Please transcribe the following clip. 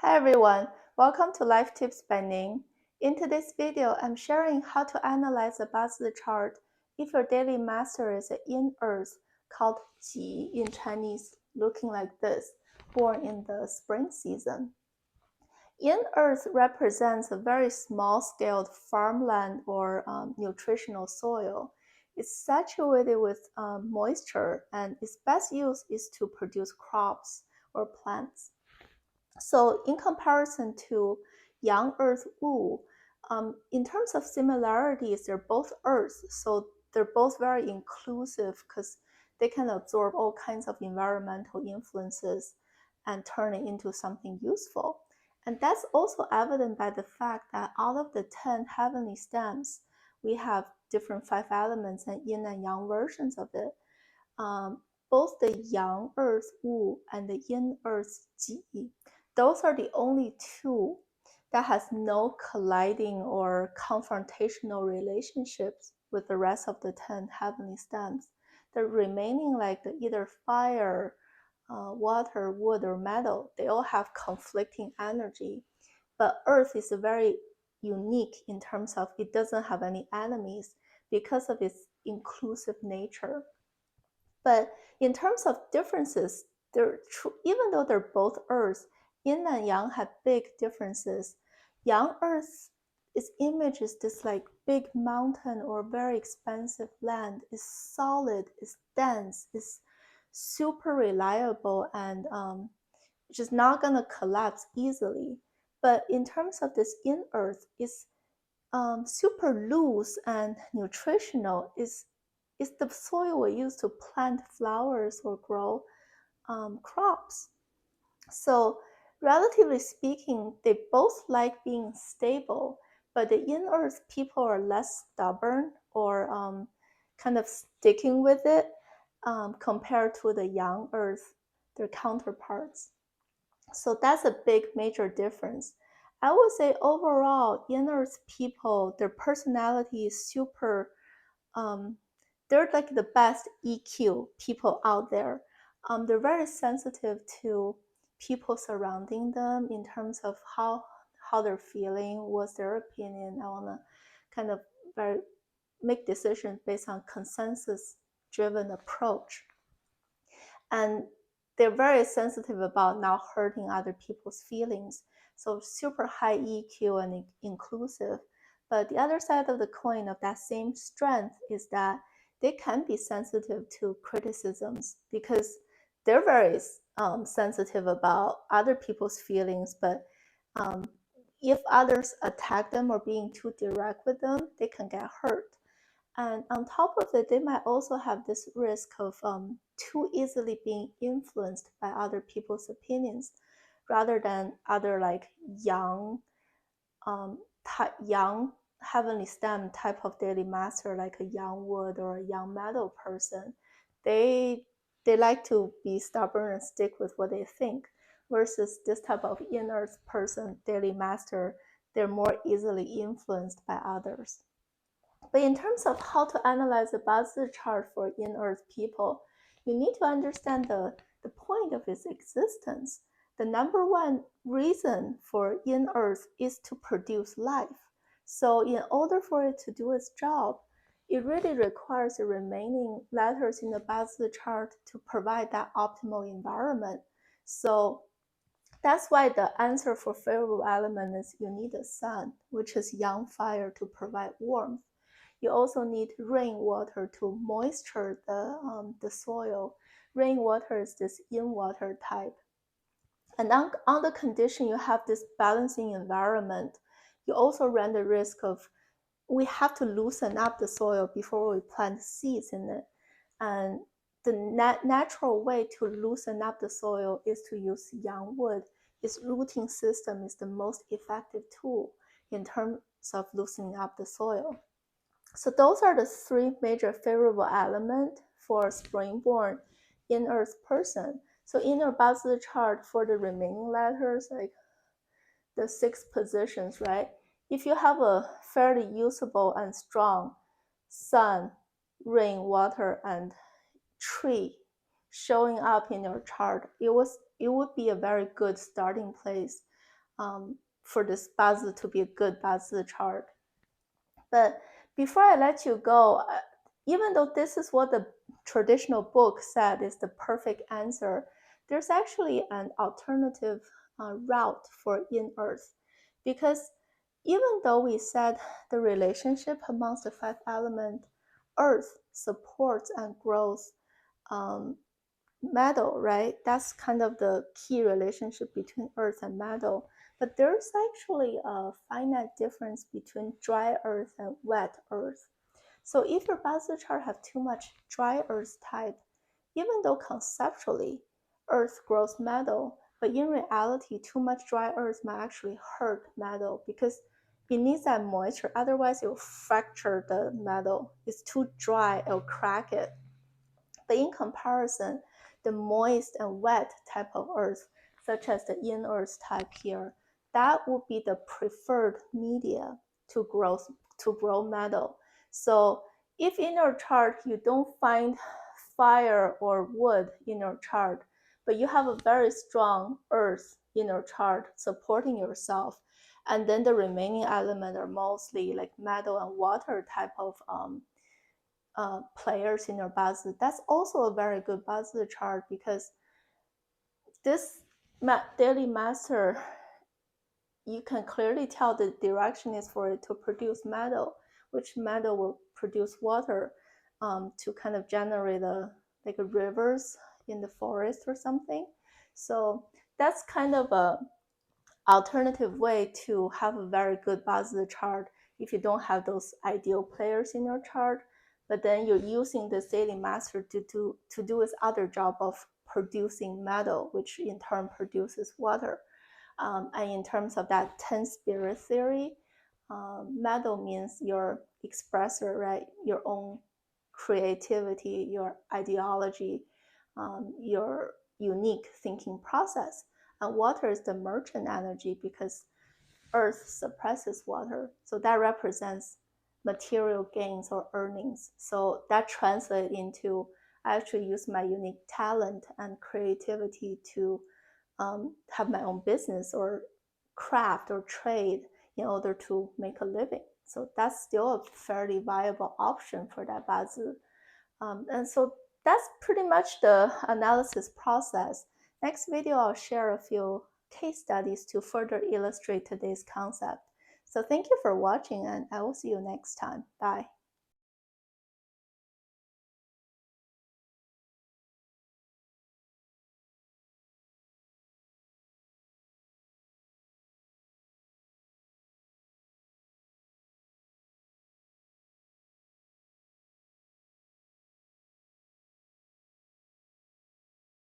Hi everyone, welcome to Life Tips by Ning. In today's video, I'm sharing how to analyze a Bazi chart if your daily master is a Yin Earth called Ji in Chinese, looking like this, born in the spring season. Yin Earth represents a very small-scaled farmland or nutritional soil. It's saturated with moisture, and its best use is to produce crops or plants. So in comparison to Yang Earth Wu, in terms of similarities, they're both Earth, so they're both very inclusive because they can absorb all kinds of environmental influences and turn it into something useful. And that's also evident by the fact that out of the 10 heavenly stems, we have different 5 elements and yin and yang versions of it. Both the Yang Earth Wu and the Yin Earth Ji, those are the only two that has no colliding or confrontational relationships with the rest of the 10 heavenly stems. The remaining, like the either fire, water, wood, or metal, they all have conflicting energy. But Earth is very unique in terms of it doesn't have any enemies because of its inclusive nature. But in terms of differences, even though they're both Earths, Yin and Yang have big differences. Yang Earth, its image is this like big mountain or very expansive land. It's solid, it's dense, it's super reliable, and just not gonna collapse easily. But in terms of this Yin Earth, it's super loose and nutritional. Is the soil we use to plant flowers or grow crops. So relatively speaking, they both like being stable, but the Yin Earth people are less stubborn or kind of sticking with it compared to the Yang Earth, their counterparts. So that's a big major difference. I would say overall, Yin Earth people, their personality is super they're like the best EQ people out there. They're very sensitive to people surrounding them in terms of how they're feeling, what's their opinion. I want to kind of make decisions based on consensus-driven approach. And they're very sensitive about not hurting other people's feelings. So super high EQ and inclusive. But the other side of the coin of that same strength is that they can be sensitive to criticisms because they're very sensitive about other people's feelings. But if others attack them or being too direct with them, they can get hurt. And on top of it, they might also have this risk of too easily being influenced by other people's opinions rather than other like young heavenly stem type of daily master like a Yin Wood or a Yin metal person. They like to be stubborn and stick with what they think, versus this type of Yin Earth person, daily master, they're more easily influenced by others. But in terms of how to analyze the Bazi chart for Yin Earth people, you need to understand the point of its existence. The number one reason for Yin Earth is to produce life. So in order for it to do its job, it really requires the remaining letters in the Bazi chart to provide that optimal environment. So that's why the answer for favorable element is you need the sun, which is yang fire, to provide warmth. You also need rainwater to moisture the soil. Rainwater is this Yin water type. And on the condition you have this balancing environment, you also run the risk of we have to loosen up the soil before we plant seeds in it. And the natural way to loosen up the soil is to use Yin Wood. Its rooting system is the most effective tool in terms of loosening up the soil. So those are the 3 major favorable elements for a spring-born Yin Earth person. So in your Bazi chart for the remaining letters, like the 6 positions, right? If you have a fairly usable and strong sun, rain, water, and tree showing up in your chart, it would be a very good starting place for this bazi to be a good bazi chart. But before I let you go, even though this is what the traditional book said is the perfect answer, there's actually an alternative route for Yin Earth. Because even though we said the relationship amongst the 5 elements, Earth supports and grows metal, right? That's kind of the key relationship between Earth and metal. But there's actually a finite difference between dry Earth and wet Earth. So if your Basel chart have too much dry Earth type, even though conceptually Earth grows metal, but in reality, too much dry Earth might actually hurt metal because it needs that moisture. Otherwise, you'll fracture the metal. It's too dry, it'll crack it. But in comparison, the moist and wet type of earth, such as the Yin Earth type here, that would be the preferred media to grow metal. So if in your chart you don't find fire or wood in your chart, but you have a very strong earth in your chart supporting yourself, and then the remaining elements are mostly like metal and water type of players in your Bazi, that's also a very good Bazi chart because this daily master, you can clearly tell the direction is for it to produce metal, which metal will produce water to kind of generate like rivers in the forest or something. So that's kind of a alternative way to have a very good Bazi chart if you don't have those ideal players in your chart, but then you're using the daily master to do its other job of producing metal, which in turn produces water. And in terms of that 10 spirit theory, metal means your expressor, right? Your own creativity, your ideology, your unique thinking process. And water is the merchant energy because earth suppresses water. So that represents material gains or earnings. So that translates into I actually use my unique talent and creativity to have my own business or craft or trade in order to make a living. So that's still a fairly viable option for that bazi. And so that's pretty much the analysis process. Next video, I'll share a few case studies to further illustrate today's concept. So thank you for watching, and I will see you next time. Bye.